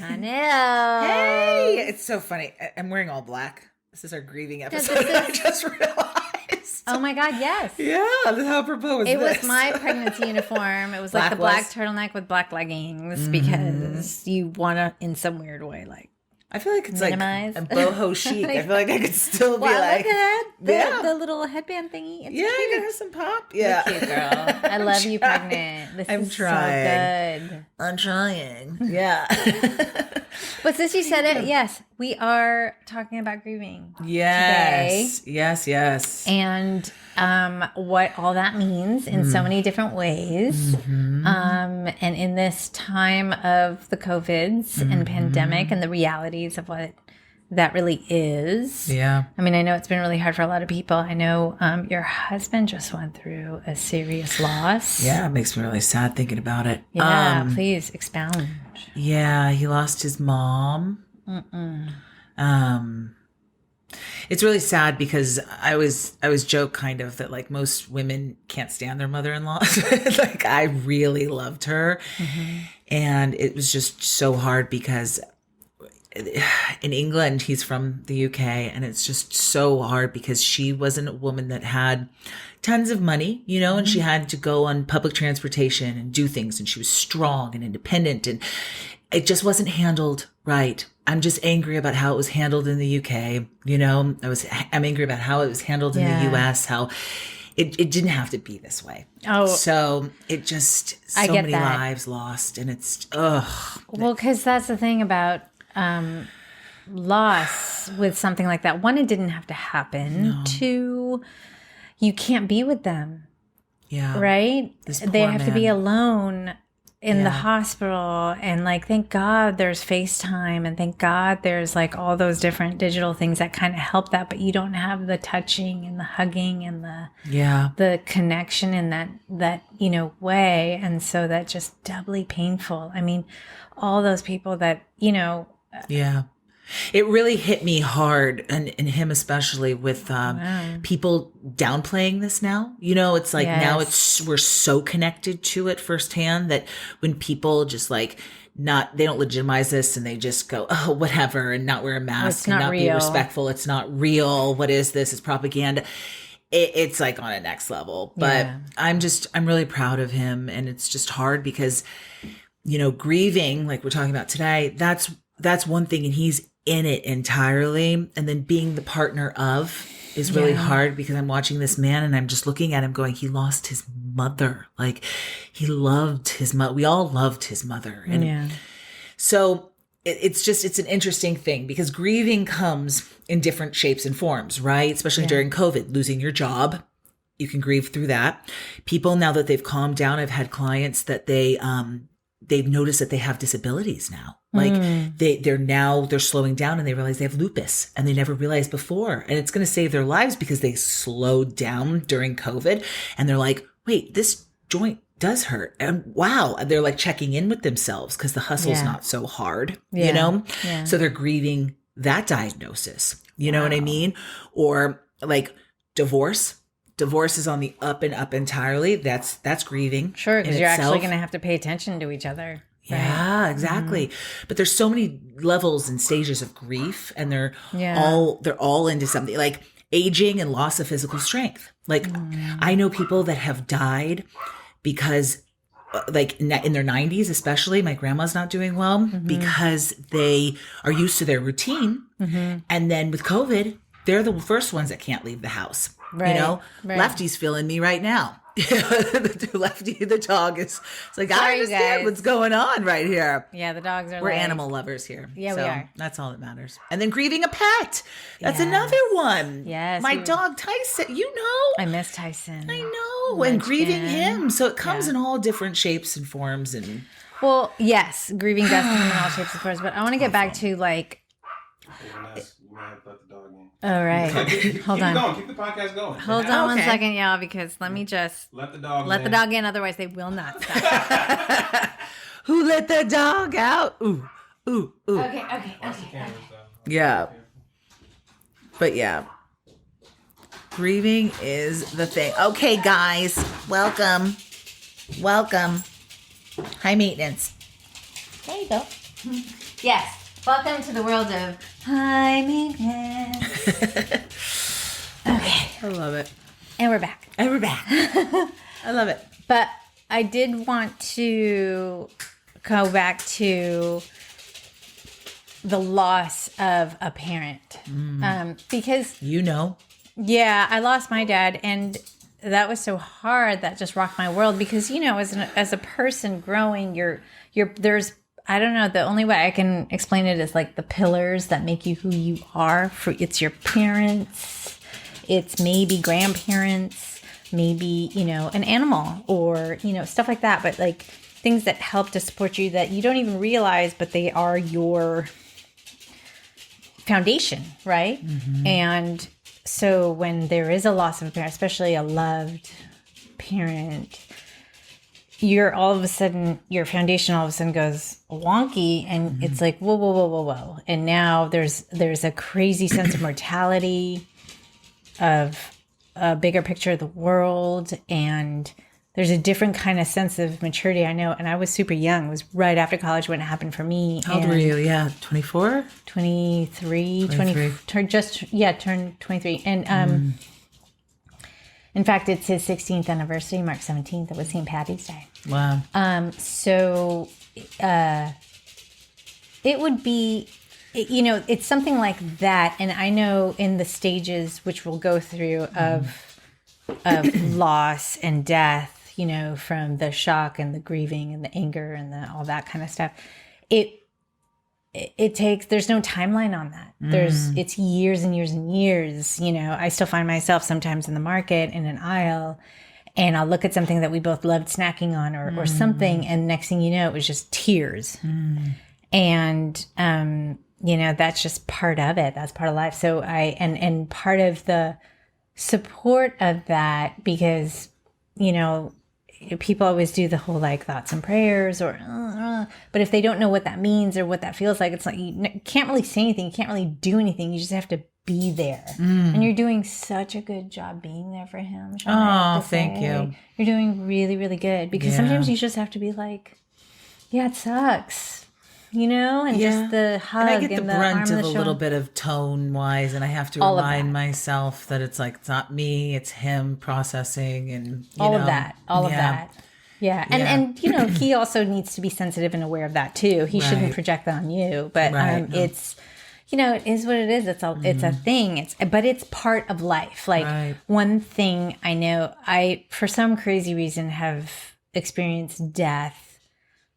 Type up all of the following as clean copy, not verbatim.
I know. Hey, it's so funny. I'm wearing all black. This is our grieving episode. I just realized. Oh my God, yes. Yeah, how apropos was It this? was my pregnancy uniform. It was like the black turtleneck with black leggings because you want to, in some weird way, like, I feel like it's minimize. like a boho chic. I feel like I could still be like, look at that. The little headband thingy. It's yeah, cute. you can have some pop. Yeah, You're cute, girl. I love you, pregnant. This is trying. so good. I'm trying. Yeah. But since you said it, yes, we are talking about grieving. Yes. Today. Yes. And what all that means in so many different ways. And in this time of the COVIDs and pandemic and the realities of what that really is. Yeah. I mean, I know it's been really hard for a lot of people. I know your husband just went through a serious loss. Yeah, it makes me really sad thinking about it. Yeah, please expound. Yeah, he lost his mom. It's really sad because I was joke kind of that like most women can't stand their mother-in-law. Like I really loved her. And it was just so hard because in England, he's from the UK, and it's just so hard because she wasn't a woman that had tons of money, you know, and she had to go on public transportation and do things, and she was strong and independent, and it just wasn't handled right. I'm just angry about how it was handled in the UK, you know. I'm angry about how it was handled in the US, how it didn't have to be this way. Oh, so it just so many lives lost, and it's Well, because that's the thing about loss with something like that. One, it didn't have to happen. No. Two, you can't be with them. Yeah. Right? They have to be alone in the hospital, and like, thank God there's FaceTime, and thank God there's like all those different digital things that kind of help that, but you don't have the touching and the hugging and the connection in that, you know, way. And so that's just doubly painful. I mean, all those people that, you know, it really hit me hard, and him especially, with people downplaying this now. You know, it's like now we're so connected to it firsthand that when people just like they don't legitimize this, and they just go, oh, whatever, and not wear a mask and not be respectful. It's not real. What is this? It's propaganda. It's like on a next level. But I'm really proud of him, and it's just hard because, you know, grieving, like we're talking about today, that's one thing, and he's in it entirely. And then being the partner of is really hard because I'm watching this man and I'm just looking at him going, he lost his mother. Like he loved his mother. We all loved his mother. And so it's an interesting thing because grieving comes in different shapes and forms, right? Especially during COVID, losing your job. You can grieve through that. People, now that they've calmed down, I've had clients that they've noticed that they have disabilities now. Like they're slowing down, and they realize they have lupus, and they never realized before. And it's going to save their lives because they slowed down during COVID, and they're like, wait, this joint does hurt. And wow, they're like checking in with themselves because the hustle's not so hard, you know? Yeah. So they're grieving that diagnosis. You know what I mean? Or like divorce. Divorce is on the up and up entirely. That's grieving. Sure, because you're actually going to have to pay attention to each other. Right? Yeah, exactly. But there's so many levels and stages of grief, and they're all into something like aging and loss of physical strength. Like I know people that have died because like in their 90s, especially my grandma's not doing well because they are used to their routine. And then with COVID, they're the first ones that can't leave the house. Right, you know, Lefty's feeling me right now. Lefty, the dog, it's like, I understand what's going on right here. Yeah, the dogs are We're animal lovers here. Yeah, we are. That's all that matters. And then grieving a pet. That's another one. Yes. My dog, Tyson, you know. I miss Tyson. I know. And grieving him. So it comes in all different shapes and forms. And well, yes, grieving does come in all shapes and forms. But I want to get back to like... All right. Hold on. Keep the podcast going. Hold on 1 second, y'all, because let me just let the dog in. Otherwise, they will not stop. Who let the dog out? Ooh. Okay. Yeah. But yeah. Grieving is the thing. Okay, guys. Welcome. High maintenance. There you go. Yes. Welcome to the world of high maintenance. Okay. I love it. And we're back. I love it. But I did want to go back to the loss of a parent. Because... Yeah, I lost my dad, and that was so hard. That just rocked my world because, as a person growing, there's... I don't know. The only way I can explain it is like the pillars that make you who you are. It's your parents. It's maybe grandparents, maybe, an animal or, stuff like that. But like things that help to support you that you don't even realize, but they are your foundation, right? Mm-hmm. And so when there is a loss of a parent, especially a loved parent, your foundation all of a sudden goes wonky, and it's like, whoa. And now there's a crazy sense of mortality, of a bigger picture of the world. And there's a different kind of sense of maturity. I know. And I was super young. It was right after college when it happened for me. How old were you? Yeah. 24? 23. Turned 23. And, in fact, it's his 16th anniversary, March 17th. It was St. Patty's Day. Wow. So it would be, it's something like that. And I know in the stages which we'll go through of loss and death, from the shock and the grieving and the anger and all that kind of stuff, it takes, there's no timeline on that. It's years and years and years. I still find myself sometimes in the market in an aisle, and I'll look at something that we both loved snacking on or something. And next thing you know, it was just tears. And, that's just part of it. That's part of life. So and part of the support of that, because, people always do the whole like thoughts and prayers but if they don't know what that means or what that feels like, it's like you can't really say anything. You can't really do anything. You just have to be there. And you're doing such a good job being there for him, Shanna. Oh, thank you. You're doing really, really good, because sometimes you just have to be like, yeah, it sucks. And just the hug, and I get the brunt of a shoulder. little bit of tone wise, and I have to remind myself that it's like, it's not me, it's him processing, and all of that. Yeah. And he also needs to be sensitive and aware of that too. He shouldn't project that on you, but it's, it is what it is. It's a thing. But it's part of life. Like one thing I know, I, for some crazy reason, have experienced death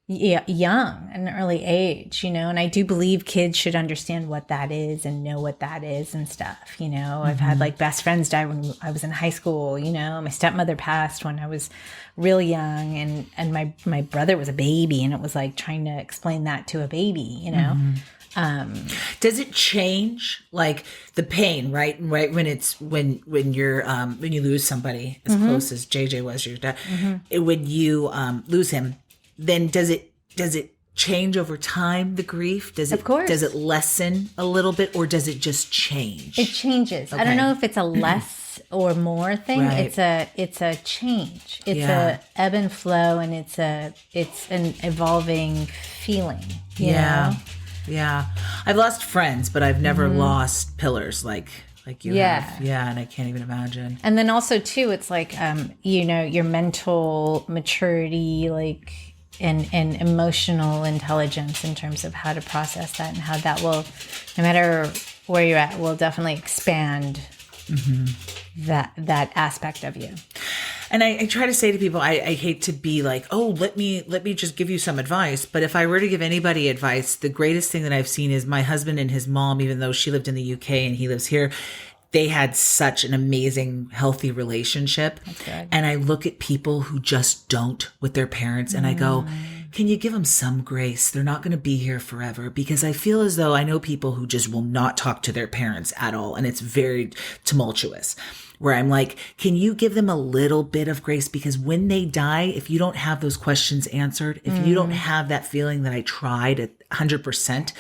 young, at an early age, and I do believe kids should understand what that is and know what that is and stuff. I've had like best friends die when I was in high school. My stepmother passed when I was really young, and my brother was a baby, and it was like trying to explain that to a baby. Does it change like the pain, right when it's when you lose somebody as close as JJ was your dad, when you lose him? Then does it change over time, the grief? Of course. Does it lessen a little bit, or does it just change? It changes. Okay. I don't know if it's a less or more thing. Right. It's a change. It's a ebb and flow, and it's an evolving feeling. You know? Yeah. I've lost friends, but I've never lost pillars like you have. Yeah, and I can't even imagine. And then also too, it's like your mental maturity, like and emotional intelligence in terms of how to process that, and how that will, no matter where you're at, will definitely expand that aspect of you. And I try to say to people, I hate to be like, oh, let me just give you some advice. But if I were to give anybody advice, the greatest thing that I've seen is my husband and his mom, even though she lived in the UK and he lives here, they had such an amazing, healthy relationship. That's good. And I look at people who just don't with their parents, and I go, can you give them some grace? They're not going to be here forever. Because I feel as though I know people who just will not talk to their parents at all. And it's very tumultuous, where I'm like, can you give them a little bit of grace? Because when they die, if you don't have those questions answered, if you don't have that feeling that I tried at 100%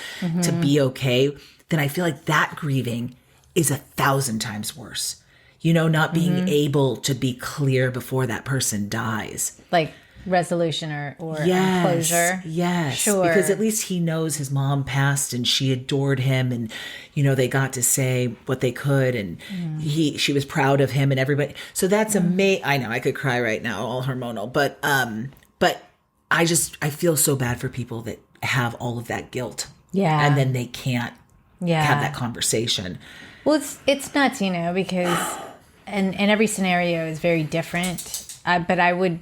to be okay, then I feel like that grieving is 1,000 times worse. Not being able to be clear before that person dies. Like resolution or yes, closure. Yes. Sure. Because at least he knows his mom passed and she adored him, and, they got to say what they could, and she was proud of him and everybody. So that's amazing. I know I could cry right now, all hormonal, but I feel so bad for people that have all of that guilt. Yeah. And then they can't have that conversation. Well, it's nuts, because and every scenario is very different. But I would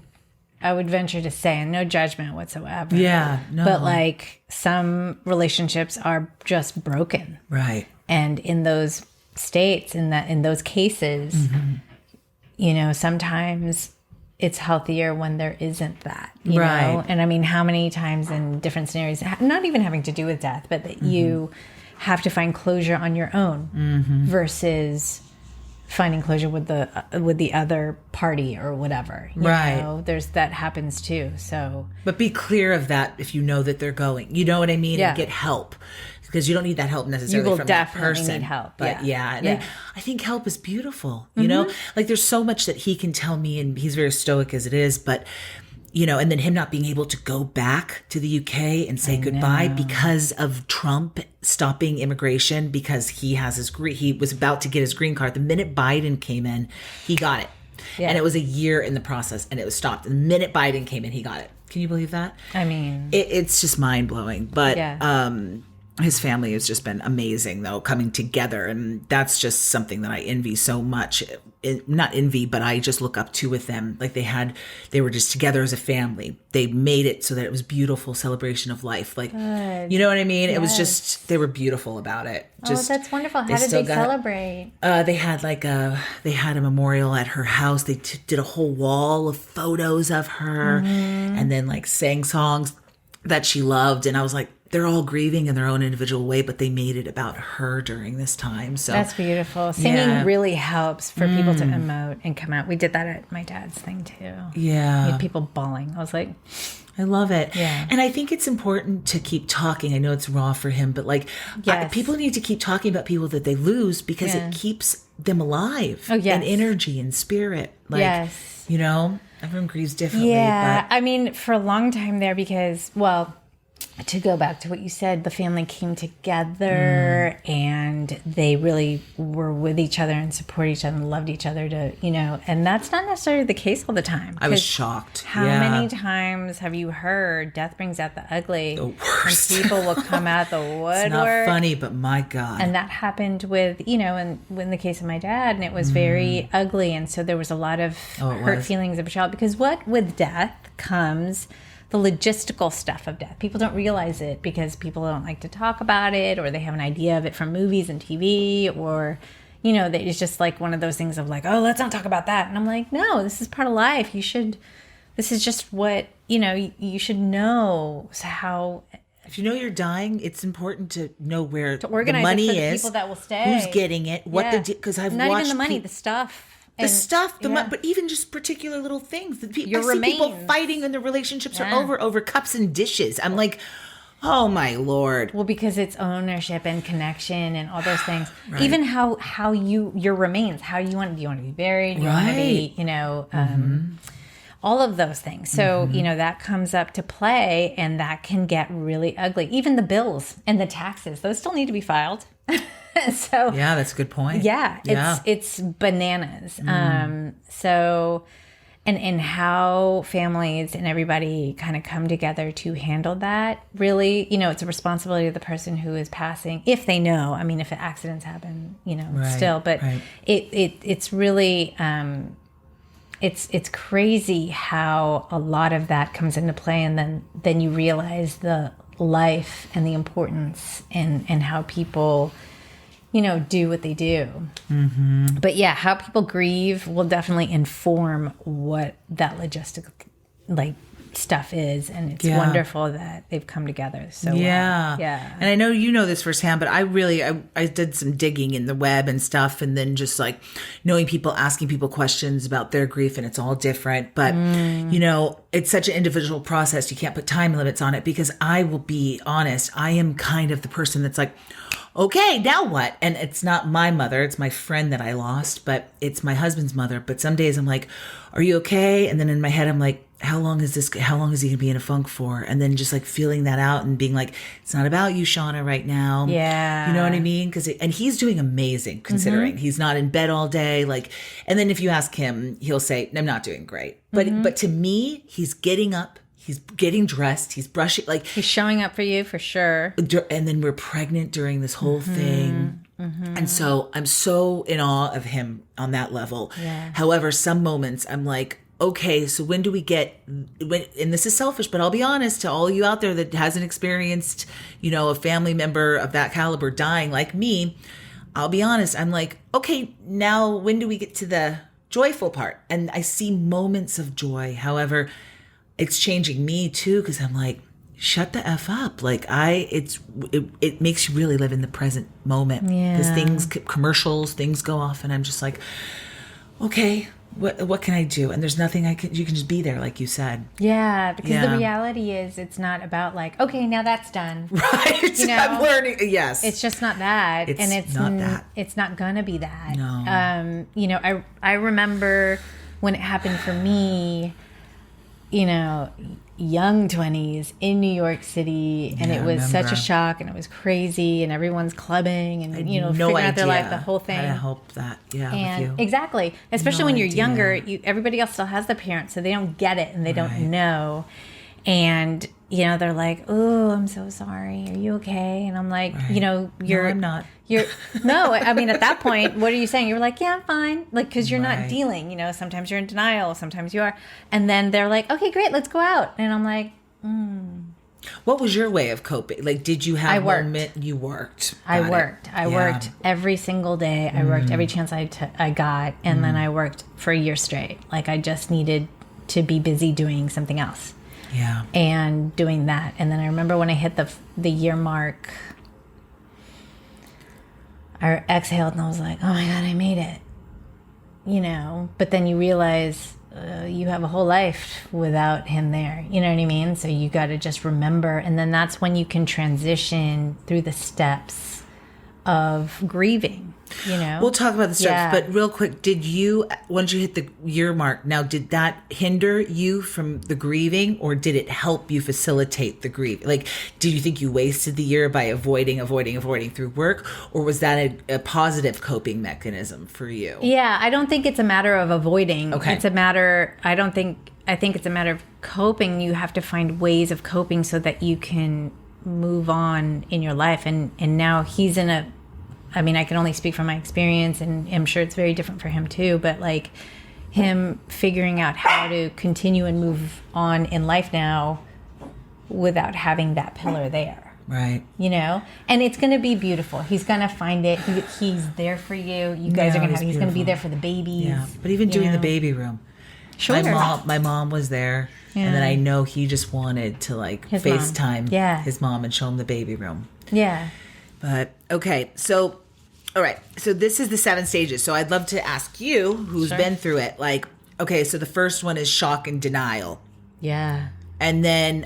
venture to say, and no judgment whatsoever. Yeah, no. But like some relationships are just broken. Right. And in those states, in those cases, sometimes it's healthier when there isn't that, you know? And I mean, how many times in different scenarios, not even having to do with death, but that you have to find closure on your own versus finding closure with the other party or whatever. You know? That happens too. So, but be clear of that if you know that they're going. You know what I mean? Yeah. And get help, because you don't need that help necessarily from that person. You will definitely need help. But I think help is beautiful. You know, like there's so much that he can tell me, and he's very stoic as it is, but. And then him not being able to go back to the UK and say goodbye because of Trump stopping immigration, because he was about to get his green card. The minute Biden came in, he got it. Yeah. And it was a year in the process and it was stopped. The minute Biden came in, he got it. Can you believe that? I mean, it's just mind blowing. But his family has just been amazing, though, coming together. And that's just something that I envy so much. Not envy, but I just look up to with them. Like they were just together as a family. They made it so that it was beautiful celebration of life. Like, you know what I mean? Yes. It was just, they were beautiful about it. Just, that's wonderful. How did they celebrate? They had a memorial at her house. They did a whole wall of photos of her and then like sang songs that she loved. And I was like, they're all grieving in their own individual way, but they made it about her during this time. So that's beautiful. Singing really helps for people to emote and come out. We did that at my dad's thing too. Yeah. We had people bawling. I was like, I love it. Yeah. And I think it's important to keep talking. I know it's raw for him, but people need to keep talking about people that they lose, because it keeps them alive and energy and spirit. Everyone grieves differently. Yeah. But I mean, for a long time there, because, to go back to what you said, the family came together and they really were with each other and support each other and loved each other and that's not necessarily the case all the time. I was shocked. How many times have you heard death brings out the ugly? The worst. And people will come out the woodwork. It's not funny, but my God. And that happened with, in the case of my dad, and it was very ugly. And so there was a lot of hurt feelings of betrayal, because with death comes the logistical stuff of death. People don't realize it because people don't like to talk about it, or they have an idea of it from movies and TV, or, that it's just like one of those things of like, oh, let's not talk about that. And I'm like, no, this is part of life. This is just what, you should know how. If you know you're dying, it's important to know where to organize the money it for the is, people that will stay, who's getting it, what because I've not watched even the money, the stuff. But even just particular little things. I see people fighting and their relationships are over cups and dishes. I'm like, oh my Lord. Well, because it's ownership and connection and all those things. Even how your remains, how you want, do you want to be buried? Do you want to be, all of those things. So, that comes up to play, and that can get really ugly. Even the bills and the taxes, those still need to be filed. So that's a good point. It's bananas. So and how families and everybody kind of come together to handle that, really, it's a responsibility of the person who is passing, if they know. I mean, if accidents happen, still, but it's really it's crazy how a lot of that comes into play, and then you realize the life and the importance and how people do what they do. But how people grieve will definitely inform what that logistic stuff is, and it's wonderful that they've come together so well. And I know you know this firsthand, but I did some digging in the web and stuff, and then just like knowing people, asking people questions about their grief, and it's all different, but it's such an individual process. You can't put time limits on it, because I will be honest, I am kind of the person that's like, okay, now what? And it's not my mother, it's my friend that I lost, but it's my husband's mother. But some days I'm like, are you okay? And then in my head, I'm like, how long is he going to be in a funk for? And then just like feeling that out and being like, it's not about you, Shanna, right now. Yeah. You know what I mean? And he's doing amazing considering he's not in bed all day. Like, and then if you ask him, he'll say, I'm not doing great. But to me, he's getting up, he's getting dressed, he's brushing, like he's showing up for you for sure. And then we're pregnant during this whole thing. And so I'm so in awe of him on that level. Yeah. However, some moments I'm like, okay, so when do we get, and this is selfish, but I'll be honest to all you out there that hasn't experienced, a family member of that caliber dying like me, I'll be honest, I'm like, okay, now when do we get to the joyful part? And I see moments of joy. However, it's changing me too, because I'm like, shut the F up. Like it makes you really live in the present moment. Because commercials, things go off and I'm just like, okay, what can I do? And there's nothing you can just be there, like you said. Yeah, because the reality is it's not about like, okay, now that's done. Right. I'm learning. Yes. It's just not that. It's not that. It's not gonna be that. No. I remember when it happened for me, young 20s in New York City, and it was such a shock, and it was crazy, and everyone's clubbing and figuring out their life, the whole thing. I hope that, and with you. Exactly, especially when you're younger, everybody else still has the parents, so they don't get it and they don't know, and they're like, "Oh, I'm so sorry. Are you okay?" And I'm like, No, I'm not. No, I mean, at that point, what are you saying? You're like, yeah, I'm fine. Like, because you're not dealing, sometimes you're in denial, sometimes you are. And then they're like, okay, great, let's go out. And I'm like, What was your way of coping? Like, did you have you worked? I worked every single day. I worked every chance I got. And then I worked for a year straight. Like, I just needed to be busy doing something else. Yeah. And doing that. And then I remember when I hit the year mark, I exhaled and I was like, oh my God, I made it. But then you realize you have a whole life without him there. You know what I mean? So you got to just remember. And then that's when you can transition through the steps of grieving. We'll talk about the steps, but real quick, once you hit the year mark, now did that hinder you from the grieving, or did it help you facilitate the grieving? Like, did you think you wasted the year by avoiding through work, or was that a positive coping mechanism for you? Yeah, I don't think it's a matter of avoiding. Okay. I think it's a matter of coping. You have to find ways of coping so that you can move on in your life. And now he's I can only speak from my experience, and I'm sure it's very different for him too, but like him figuring out how to continue and move on in life now without having that pillar there. Right. And it's going to be beautiful. He's going to find it. He's there for you. You guys are going to he's going to be there for the babies. Yeah. But even doing the baby room. Sure. My mom was there, and then I know he just wanted to like FaceTime his mom and show him the baby room. Yeah. But okay, so all right, so this is the 7 stages. So I'd love to ask you, who's been through it, like, okay, so the first one is shock and denial. Yeah. And then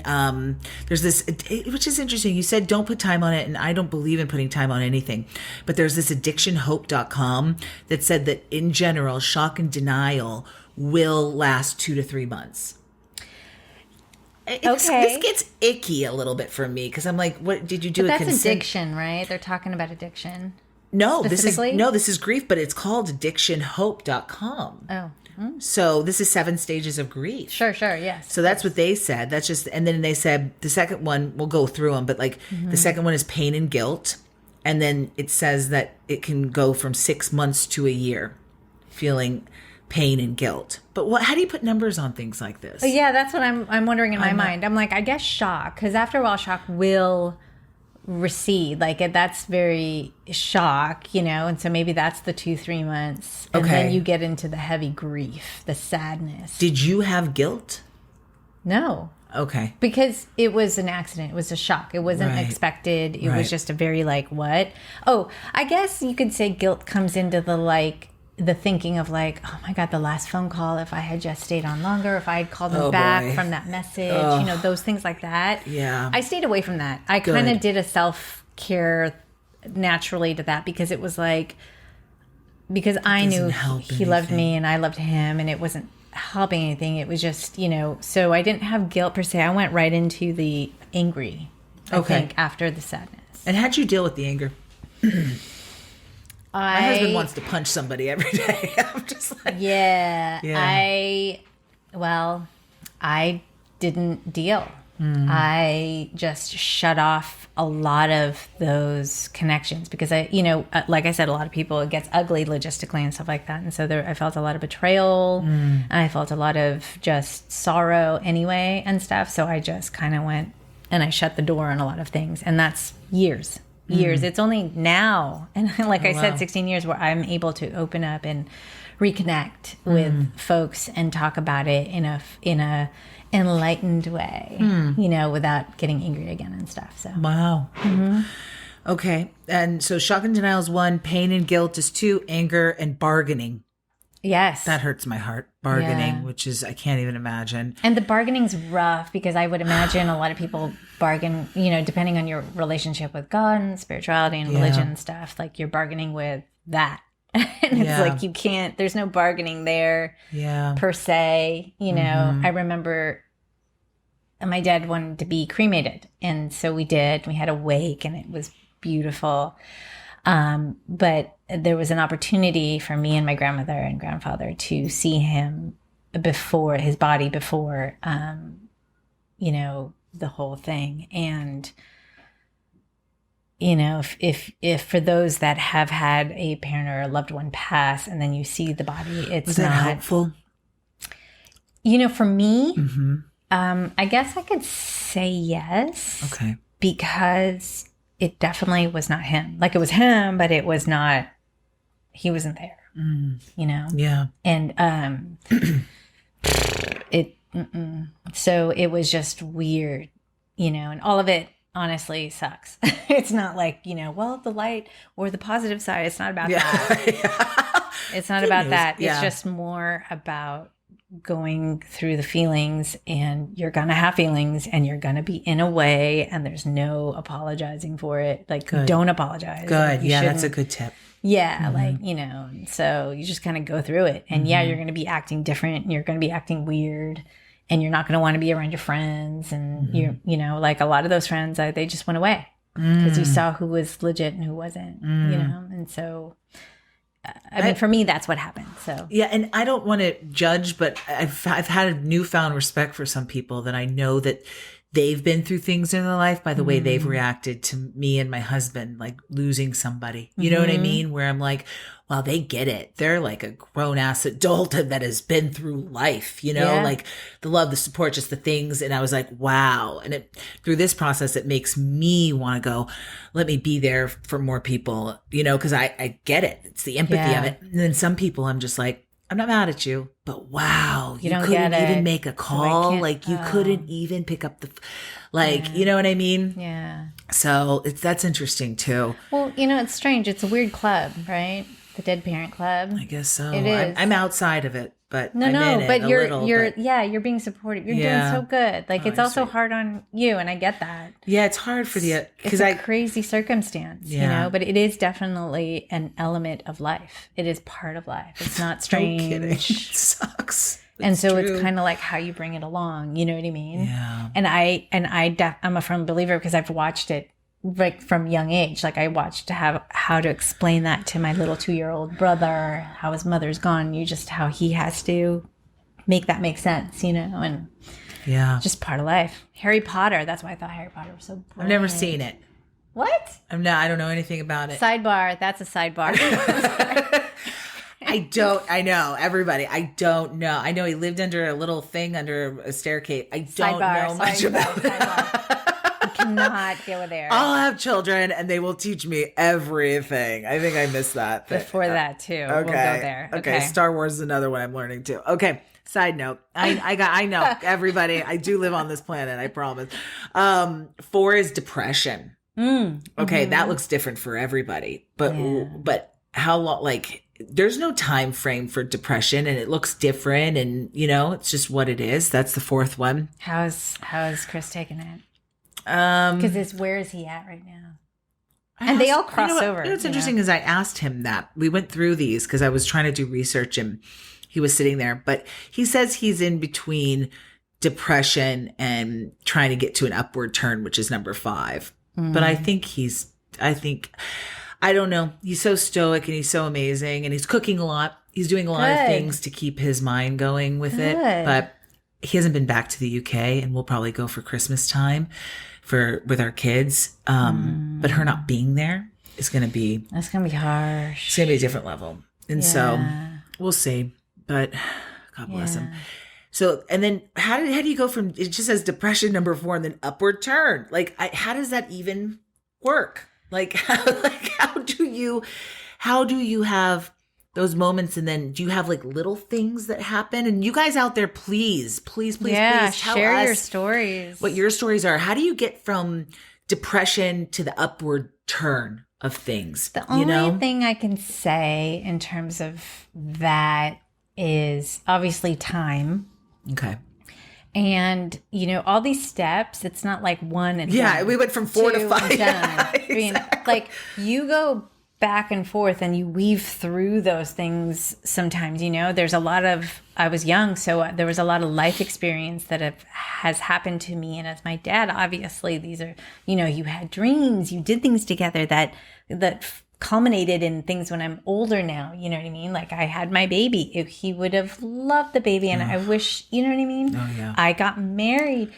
there's this, which is interesting. You said don't put time on it, and I don't believe in putting time on anything. But there's this addictionhope.com that said that in general, shock and denial will last 2 to 3 months. This gets icky a little bit for me, because I'm like, what did you do? But that's addiction, right? They're talking about addiction. No, this is grief, but it's called addictionhope.com. Oh. So this is 7 stages of grief. Sure, yes. So that's what they said. That's just, and then they said the second one, we'll go through them, but like the second one is pain and guilt. And then it says that it can go from 6 months to a year, feeling pain and guilt. But how do you put numbers on things like this? Yeah, that's what I'm wondering in my mind. I'm like, I guess shock, because after a while, shock will recede. Like that's very shock, and so maybe that's the 2-3 months, and then you get into the heavy grief, the sadness. Did you have guilt? No. Okay. Because it was an accident. It was a shock. It wasn't expected. It was just a very like, what? Oh, I guess you could say guilt comes into the thinking of like, oh my God, the last phone call, if I had just stayed on longer, if I had called them back from that message, those things like that. Yeah. I stayed away from that. I kind of did a self-care naturally to that, because it was like, because I knew he loved me and I loved him, and it wasn't helping anything. It was just, so I didn't have guilt per se. I went right into the angry, I think, after the sadness. And how'd you deal with the anger? My husband wants to punch somebody every day. I'm just like, I didn't deal. I just shut off a lot of those connections because like I said, a lot of people, it gets ugly logistically and stuff like that. And so I felt a lot of betrayal and I felt a lot of just sorrow anyway and stuff. So I just kind of went and I shut the door on a lot of things. And that's years. It's only now. And like I said, 16 years where I'm able to open up and reconnect with folks and talk about it in a enlightened way, without getting angry again and stuff. So wow. Okay. And so shock and denial is 1, pain and guilt is 2, anger and bargaining. Yes. That hurts my heart. Bargaining, which is, I can't even imagine. And the bargaining's rough because I would imagine a lot of people bargain, depending on your relationship with God and spirituality and religion and stuff, like you're bargaining with that. And it's like you can't, there's no bargaining there per se. I remember my dad wanted to be cremated. And so we did. We had a wake and it was beautiful. But there was an opportunity for me and my grandmother and grandfather to see him before his body, before, the whole thing. And if for those that have had a parent or a loved one pass and then you see the body, it's was that not helpful. For me, I guess I could say yes. Okay. Because it definitely was not him. Like it was him, but it was not, he wasn't there, Yeah. And, so it was just weird, and all of it honestly sucks. It's not like, the light or the positive side. It's not about that. It's not about that. It's just more about going through the feelings, and you're going to have feelings and you're going to be in a way, and there's no apologizing for it. Like, don't apologize. Good. Like, yeah. That's a good tip. Yeah. Like, so you just kind of go through it, and you're going to be acting different, and you're going to be acting weird, and you're not going to want to be around your friends. And like a lot of those friends, they just went away because you saw who was legit and who wasn't, and so I mean, for me, that's what happened. So yeah, and I don't want to judge, but I've had a newfound respect for some people that I know that they've been through things in their life by the way they've reacted to me and my husband, like losing somebody. You know what I mean? Where I'm like, well, they get it. They're like a grown ass adult that has been through life, like the love, the support, just the things. And I was like, wow. And through this process, it makes me want to go, let me be there for more people, because I get it. It's the empathy of it. And then some people I'm just like, I'm not mad at you, but wow, you couldn't even make a call. So like you couldn't even pick up the, you know what I mean? Yeah. So that's interesting too. Well, it's strange. It's a weird club, right? The Dead Parent Club. I guess so. It is. I'm outside of it, but but you're being supportive. You're doing so good. Like it's also hard on you, and I get that. Yeah, it's hard for it's a crazy circumstance, but it is definitely an element of life. It is part of life. It's not strange. No kidding. It sucks. And so it's kind of like how you bring it along. You know what I mean? Yeah. And I'm a firm believer because I've watched it like from young age. Like I watched how to explain that to my little 2-year-old brother, how his mother's gone, how he has to make that make sense, and just part of life. Harry Potter, that's why I thought Harry Potter was so brilliant. I've never seen it. What? I don't know anything about it. Sidebar, that's a sidebar. I know everybody. I don't know. I know he lived under a little thing under a staircase. I don't know much about it. Cannot go there. I'll have children and they will teach me everything. I think I missed that. Before that too. Okay. We'll go there. Okay. Star Wars is another one I'm learning too. Okay. Side note. I know everybody. I do live on this planet. I promise. 4 is depression. Okay. That looks different for everybody, but how long, there's no time frame for depression and it looks different and it's just what it is. That's the 4th one. How's Chris taking it? Because where is he at right now? And they all cross over. What's interesting is I asked him that. We went through these because I was trying to do research and he was sitting there, but he says he's in between depression and trying to get to an upward turn, which is number 5. But I don't know. He's so stoic and he's so amazing and he's cooking a lot. He's doing a lot of things to keep his mind going with it. But he hasn't been back to the UK, and we'll probably go for Christmas time with our kids. But her not being there is going to be... That's going to be harsh. It's going to be a different level. And so we'll see. But God bless him. So, and then how do you go from, it just says depression number 4 and then upward turn? Like, how does that even work? Like, how do you have those moments? And then do you have like little things that happen? And you guys out there, please tell share us your stories. What your stories are. How do you get from depression to the upward turn of things? The only thing I can say in terms of that is obviously time. Okay. And, all these steps, it's not like one and done, we went from 4 to 5. Yeah, exactly. I mean, like you go back and forth and you weave through those things sometimes, there's a lot of, I was young, so there was a lot of life experience that has happened to me. And as my dad, obviously these are, you had dreams, you did things together that culminated in things when I'm older now, you know what I mean? Like I had my baby, he would have loved the baby and I wish, you know what I mean? Oh, yeah. I got married.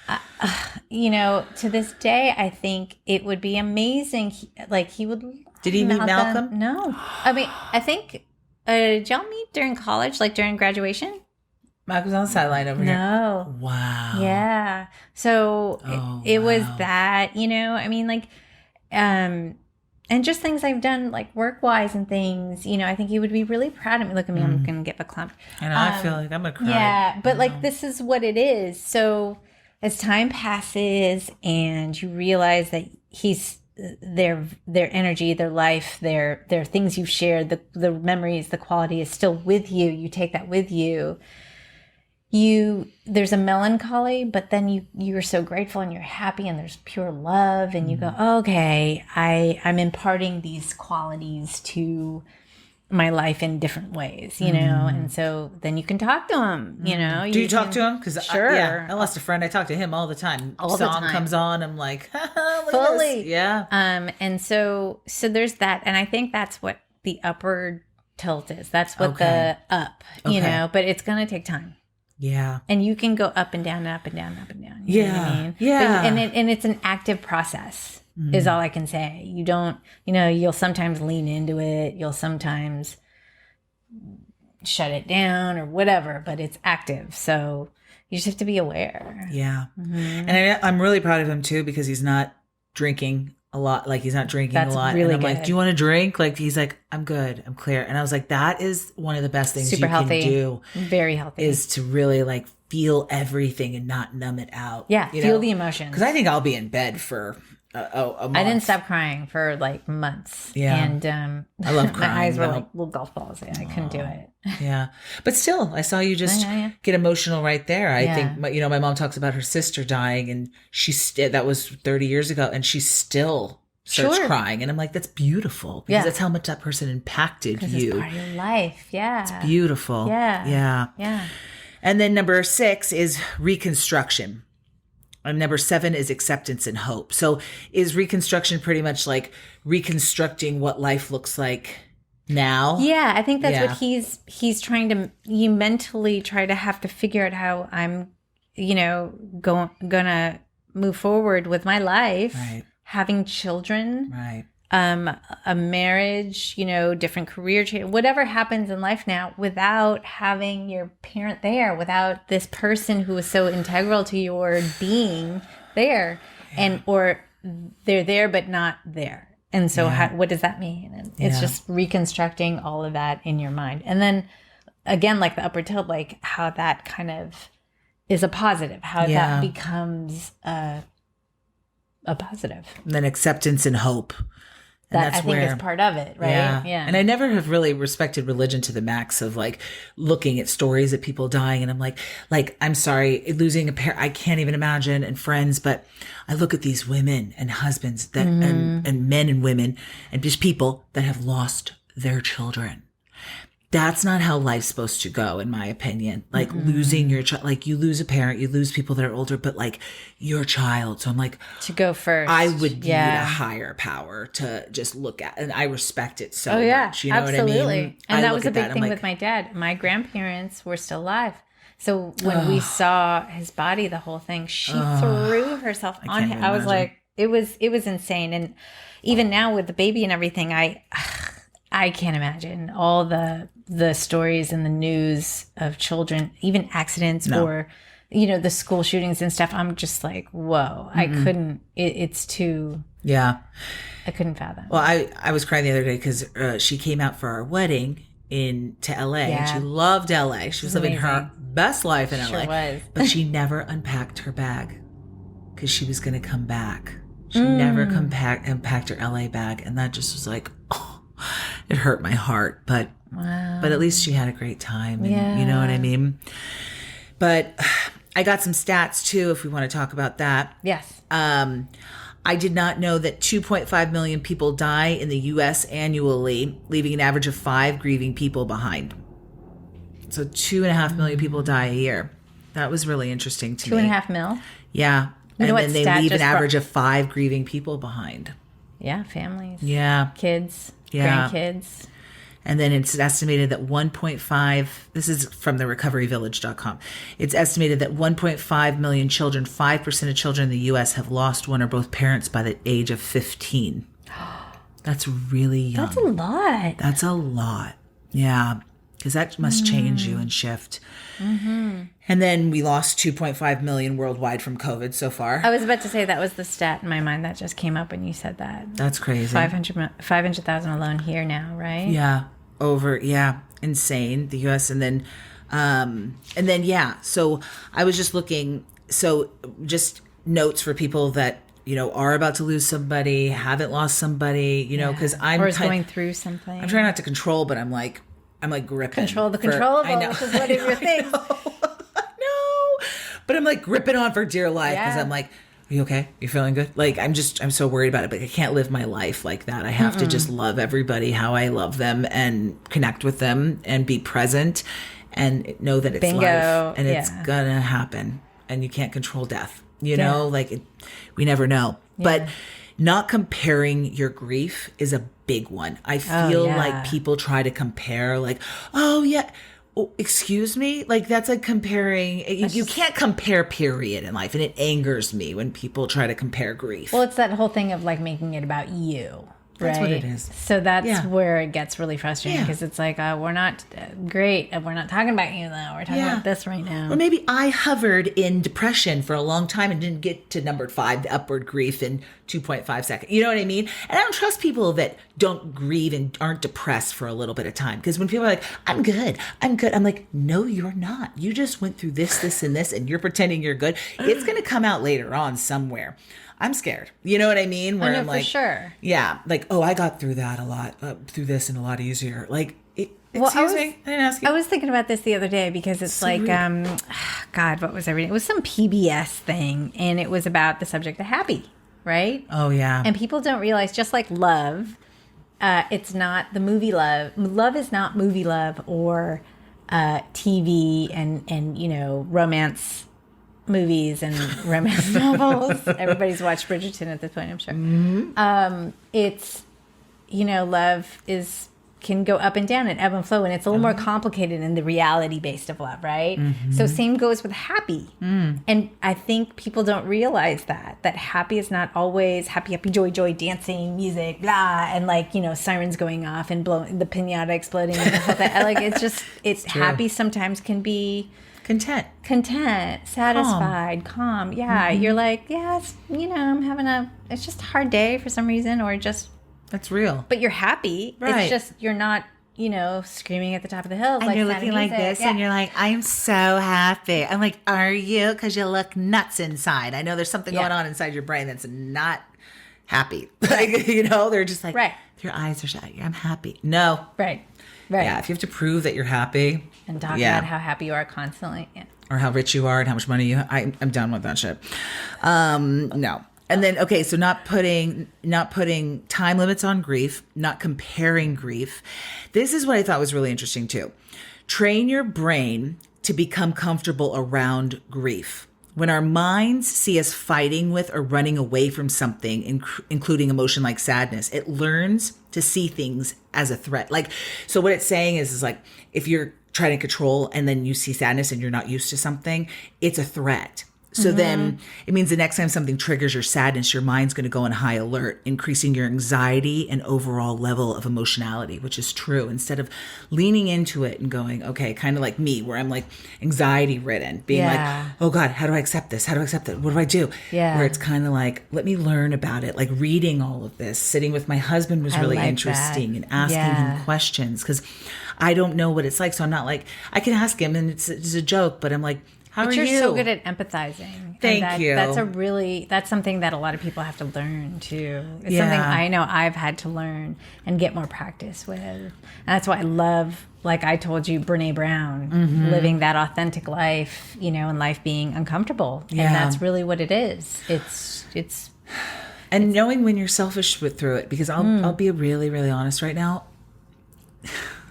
To this day, I think it would be amazing. He would. Did he meet Malcolm? No. I mean, I think, did y'all meet during college, like during graduation? Malcolm's on the sideline over here. No. Wow. Yeah. So it was that, I mean, like, and just things I've done, like work-wise and things, I think he would be really proud of me. Look at me, I'm going to get the clump. I know, I feel like I'm going to cry. Yeah, but like this is what it is. So as time passes and you realize that he's their energy, their life, their things you've shared, the memories, the quality is still with you. You take that with you. There's a melancholy, but then you're so grateful and you're happy and there's pure love and you go, okay, I'm imparting these qualities to my life in different ways, and so then you can talk to him, Do you talk to him? Because sure. I lost a friend. I talk to him all the time. Song comes on. I'm like, look fully. At this. Yeah. And so there's that. And I think that's what the upward tilt is. That's what the up, but it's going to take time. Yeah. And you can go up and down and up and down and up and down. You know what I mean? Yeah. And it's an active process is all I can say. You don't, you'll sometimes lean into it. You'll sometimes shut it down or whatever, but it's active. So you just have to be aware. Yeah. And I'm really proud of him too, because he's not drinking a lot. Like he's not drinking a lot. Really and I'm good. like, do you want to drink? Like he's like, I'm good. I'm clear. And I was like, that is one of the best things Super you healthy. can do. Very healthy. Is to really like feel everything and not numb it out. Yeah. Feel the emotions. Because I think I'll be in bed for a month. I didn't stop crying for like months. Yeah. And I love crying. My eyes were like little golf balls. I couldn't do it. Yeah. But still, I saw you just get emotional right there. I think, my mom talks about her sister dying and that was 30 years ago and she still starts crying. And I'm like, that's beautiful because that's how much that person impacted you. It's part of your life. Yeah. It's beautiful. Yeah. Yeah. Yeah. And then number 6 is reconstruction. And number 7 is acceptance and hope. So is reconstruction pretty much like reconstructing what life looks like now? Yeah, I think that's what he's trying to, you mentally try to have to figure out how I'm, gonna move forward with my life, having children, a marriage, different career change, whatever happens in life now without having your parent there, without this person who is so integral to your being there or they're there, but not there. And so what does that mean? And it's just reconstructing all of that in your mind. And then again, like the upper tilt, like how that kind of is a positive, how that becomes a positive. And then acceptance and hope. And that I think is part of it, right? Yeah. And I never have really respected religion to the max of like looking at stories of people dying. And I'm like, I'm sorry, losing a parent, I can't even imagine, and friends. But I look at these women and husbands that and men and women and just people that have lost their children. that's not how life's supposed to go, in my opinion. Like losing your child, like you lose a parent, you lose people that are older, but like your child. So I'm like, to go first. I would need a higher power to just look at, and I respect it so much. You know absolutely. What I mean? And that was a big thing with my dad. My grandparents were still alive. So when we saw his body, the whole thing, she threw herself on him. I was like, it was insane. And even now with the baby and everything, I can't imagine all the stories in the news of children, even accidents or, the school shootings and stuff. I'm just like, whoa, I couldn't, it's too. Yeah. I couldn't fathom. Well, I was crying the other day because she came out for our wedding to LA and she loved LA. She was living her best life in LA. Was. But she never unpacked her bag because she was going to come back. She never unpacked her LA bag. And that just was like, it hurt my heart, but at least she had a great time. And you know what I mean? But I got some stats too, if we want to talk about that. Yes. I did not know that 2.5 million people die in the U.S. annually, leaving an average of 5 grieving people behind. So 2.5 million people die a year. That was really interesting to me. 2.5 mil? Yeah. And then they leave an average of 5 grieving people behind. Yeah, families. Yeah. Kids. Yeah. Grandkids. And then it's estimated that 1.5, this is from the recoveryvillage.com. It's estimated that 1.5 million children, 5% of children in the U.S. have lost one or both parents by the age of 15. That's really young. That's a lot. That's a lot. Yeah. Because that must change you and shift. Mm-hmm. And then we lost 2.5 million worldwide from COVID so far. I was about to say that was the stat in my mind that just came up when you said that. That's crazy. 500,000 alone here now, right? Yeah. Insane. The U.S. And then, so I was just looking. So just notes for people that, are about to lose somebody, haven't lost somebody, because I'm going through something. I'm trying not to control, but I'm like gripping. Control the controllable, which is one of your things. No, but I'm like gripping on for dear life because I'm like, are you okay? You feeling good? Like, I'm so worried about it, but I can't live my life like that. I have to just love everybody how I love them and connect with them and be present and know that it's life and it's gonna happen and you can't control death. We never know. Yeah. But not comparing your grief is a big one. I feel like people try to compare like, excuse me? Like that's like comparing, you can't compare period in life. And it angers me when people try to compare grief. Well, it's that whole thing of like making it about you. That's right? what it is. So that's where it gets really frustrating because it's like, we're not great. We're not talking about you though. We're talking about this right now. Or maybe I hovered in depression for a long time and didn't get to number 5, the upward grief in 2.5 seconds. You know what I mean? And I don't trust people that don't grieve and aren't depressed for a little bit of time. Because when people are like, I'm good. I'm like, no, you're not. You just went through this, and this, and you're pretending you're good. It's going to come out later on somewhere. I'm scared. You know what I mean? Where I'm like, for sure. Yeah. Like, I got through that a lot, through this and a lot easier. Like, excuse me. I didn't ask you. I was thinking about this the other day because it's so like, God, what was everything? It was some PBS thing and it was about the subject of happy, right? Oh, yeah. And people don't realize, just like love, it's not the movie love. Love is not movie love or TV and romance movies and romance novels. Everybody's watched Bridgerton at this point, I'm sure. Mm-hmm. It's, love can go up and down and ebb and flow, and it's a little more complicated in the reality based of love, right? Mm-hmm. So same goes with happy. And I think people don't realize that happy is not always happy, joy, dancing, music, blah, and like, sirens going off and blowing the piñata exploding and stuff like that. Like it's happy sometimes can be content, satisfied, calm. Yeah. Mm-hmm. You're like, yes, I'm having it's just a hard day for some reason, or just. That's real. But you're happy. Right. It's just, you're not, screaming at the top of the hills. And you're looking like this and you're like, I'm so happy. I'm like, are you? Because you look nuts inside. I know there's something going on inside your brain that's not happy. Like, they're just like, your eyes are shut. I'm happy. No. Right. Yeah. If you have to prove that you're happy. And talk about how happy you are constantly. Yeah. Or how rich you are and how much money you have. I'm done with that shit. No. And then, okay, so not putting time limits on grief, not comparing grief. This is what I thought was really interesting too. Train your brain to become comfortable around grief. When our minds see us fighting with or running away from something, including emotion like sadness, it learns to see things as a threat. Like, so what it's saying is like, if you're trying to control and then you see sadness and you're not used to something, it's a threat. So then it means the next time something triggers your sadness, your mind's going to go on high alert, increasing your anxiety and overall level of emotionality, which is true. Instead of leaning into it and going, okay, kind of like me, where I'm like anxiety ridden, being like, oh God, how do I accept this? How do I accept it? What do I do? Yeah. Where it's kind of like, let me learn about it. Like reading all of this, sitting with my husband was really interesting and asking him questions because I don't know what it's like. So I'm not like, I can ask him and it's a joke, but I'm like, how are you? You're so good at empathizing. Thank you. That's something that a lot of people have to learn too. It's something I know I've had to learn and get more practice with. And that's why I love, like I told you, Brene Brown, living that authentic life, and life being uncomfortable. Yeah. And that's really what it is. It's and knowing when you're selfish through it, because I'll be really, really honest right now.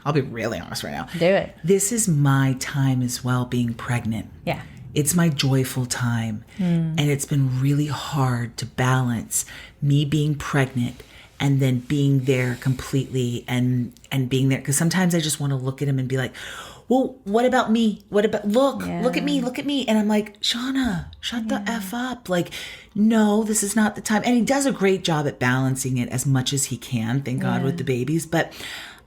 I'll be really honest right now. Do it. This is my time as well, being pregnant. Yeah. It's my joyful time. And it's been really hard to balance me being pregnant and then being there completely and being there. Because sometimes I just want to look at him and be like, well, what about me? Look at me. And I'm like, Shanna, shut the F up. Like, no, this is not the time. And he does a great job at balancing it as much as he can, thank God, with the babies. But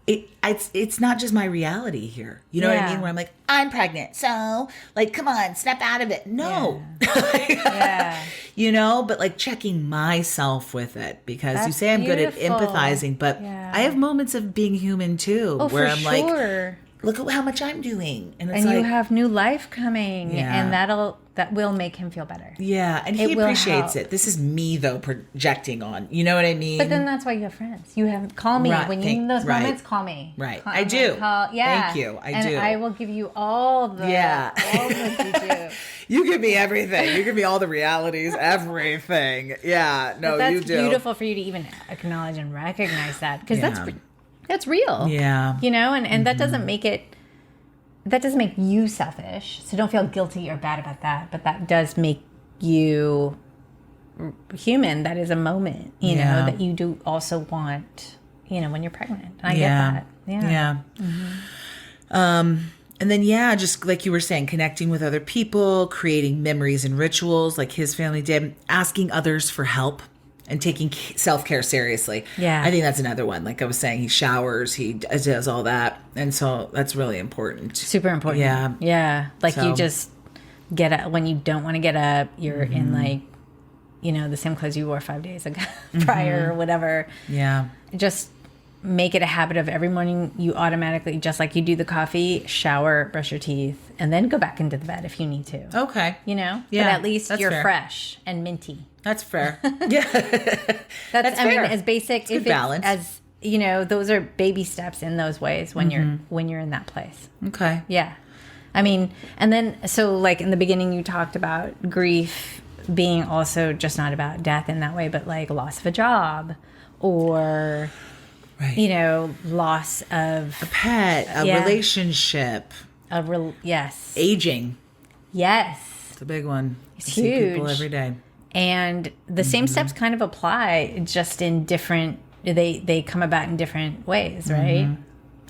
it's not just my reality here. You know what I mean? Where I'm like, I'm pregnant. So like, come on, snap out of it. No. But like checking myself with it because that's you say I'm good at empathizing, but I have moments of being human too, where I'm like, look at how much I'm doing. And it's you have new life coming and that will make him feel better. Yeah. And he appreciates it. This is me though, projecting on, you know what I mean? But then that's why you have friends. Call me when you need those moments, call me. Right. I do. Thank you. I do. And I will give you all the you do. You give me everything. You give me all the realities, everything. Yeah. No, you do. That's beautiful for you to even acknowledge and recognize that because that's real. Yeah. And that doesn't make you selfish. So don't feel guilty or bad about that. But that does make you human. That is a moment, that you do also want, when you're pregnant. And I get that. Yeah. And then, just like you were saying, connecting with other people, creating memories and rituals like his family did, asking others for help. And taking self-care seriously. Yeah. I think that's another one. Like I was saying, he showers, he does all that. And so that's really important. Super important. Yeah. Yeah. Like you just get up when you don't want to get up. You're in like, the same clothes you wore 5 days ago prior or whatever. Yeah. Just make it a habit of every morning you automatically, just like you do the coffee, shower, brush your teeth, and then go back into the bed if you need to. Okay. Yeah. But at least you're fresh and minty. That's fair. Yeah. That's fair. I mean, as basic it's good balance. As those are baby steps in those ways when you're in that place. Okay. Yeah. I mean, and then so like in the beginning you talked about grief being also just not about death in that way, but like loss of a job or loss of a pet, a relationship, aging. Yes. It's a big one. It's huge. See people every day. And the same steps kind of apply, just in different. They come about in different ways, right?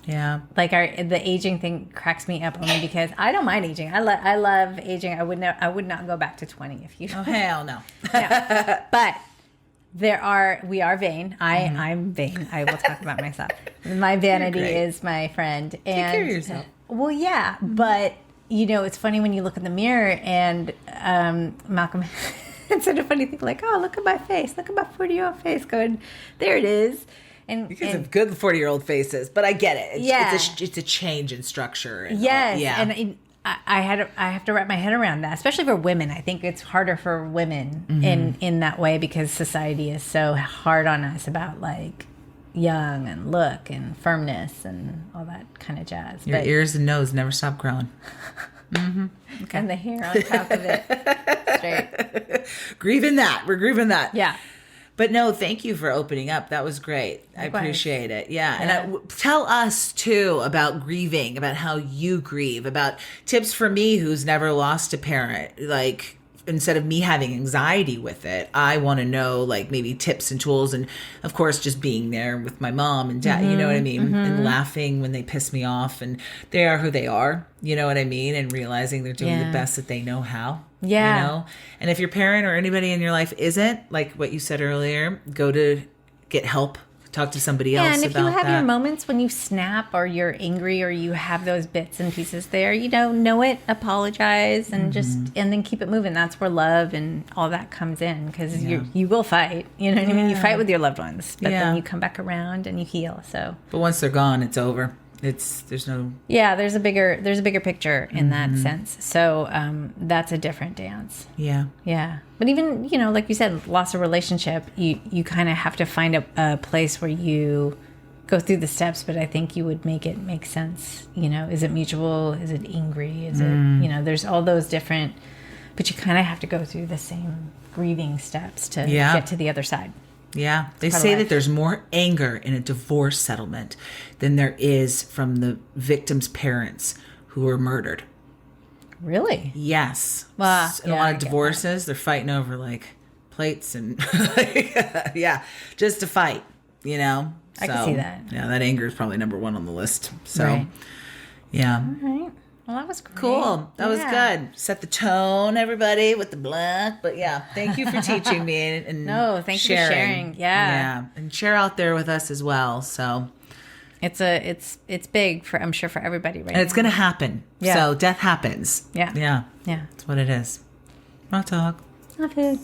Yeah. Like the aging thing cracks me up only because I don't mind aging. I love aging. I would not go back to 20 if you. Oh hell no. No. But we are vain. I'm vain. I will talk about myself. My vanity is my friend. And take care of yourself. Well, yeah, but it's funny when you look in the mirror and Malcolm. It's such a funny thing, like, oh, look at my face. Look at my 40-year-old face going, there it is. And you guys have good 40-year-old faces, but I get it. It's a change in structure. And and I have to wrap my head around that, especially for women. I think it's harder for women in that way because society is so hard on us about, like, young and look and firmness and all that kind of jazz. Your ears and nose never stop growing. Mm-hmm. Okay. And the hair on top of it. Straight. Grieving that. We're grieving that. Yeah. But no, thank you for opening up. That was great. Likewise. I appreciate it. Yeah. And tell us too about grieving, about how you grieve, about tips for me who's never lost a parent. Like, instead of me having anxiety with it, I want to know like maybe tips and tools, and of course just being there with my mom and dad, you know what I mean? And laughing when they piss me off, and they are who they are, you know what I mean? And realizing they're doing the best that they know how. Yeah. You know? And if your parent or anybody in your life isn't, like what you said earlier, go to get help. Talk to somebody else about that. And if you have your moments when you snap or you're angry or you have those bits and pieces there, you know it, apologize, and and then keep it moving. That's where love and all that comes in, because you will fight. You know what I mean? You fight with your loved ones, but then you come back around and you heal. So, but once they're gone, it's over. There's no. Yeah, there's a bigger picture in that sense. So that's a different dance. Yeah. Yeah. But even, like you said, loss of relationship, you kind of have to find a place where you go through the steps, but I think you would make it make sense. Is it mutual? Is it angry? Is it, there's all those different, but you kind of have to go through the same grieving steps to get to the other side. Yeah. They say that there's more anger in a divorce settlement than there is from the victim's parents who were murdered. Really? Yes. Well, in a lot of divorces, they're fighting over like plates and just to fight, So, I can see that. Yeah, that anger is probably number one on the list. So, yeah. All right. Well, that was great. Cool. That was good. Set the tone, everybody, with the black. But yeah, thank you for teaching me and thank you for sharing. Yeah, and share out there with us as well. So it's big I'm sure for everybody right now. And it's going to happen. Yeah. So death happens. Yeah. Yeah. Yeah. That's what it is. Raw talk. Love it.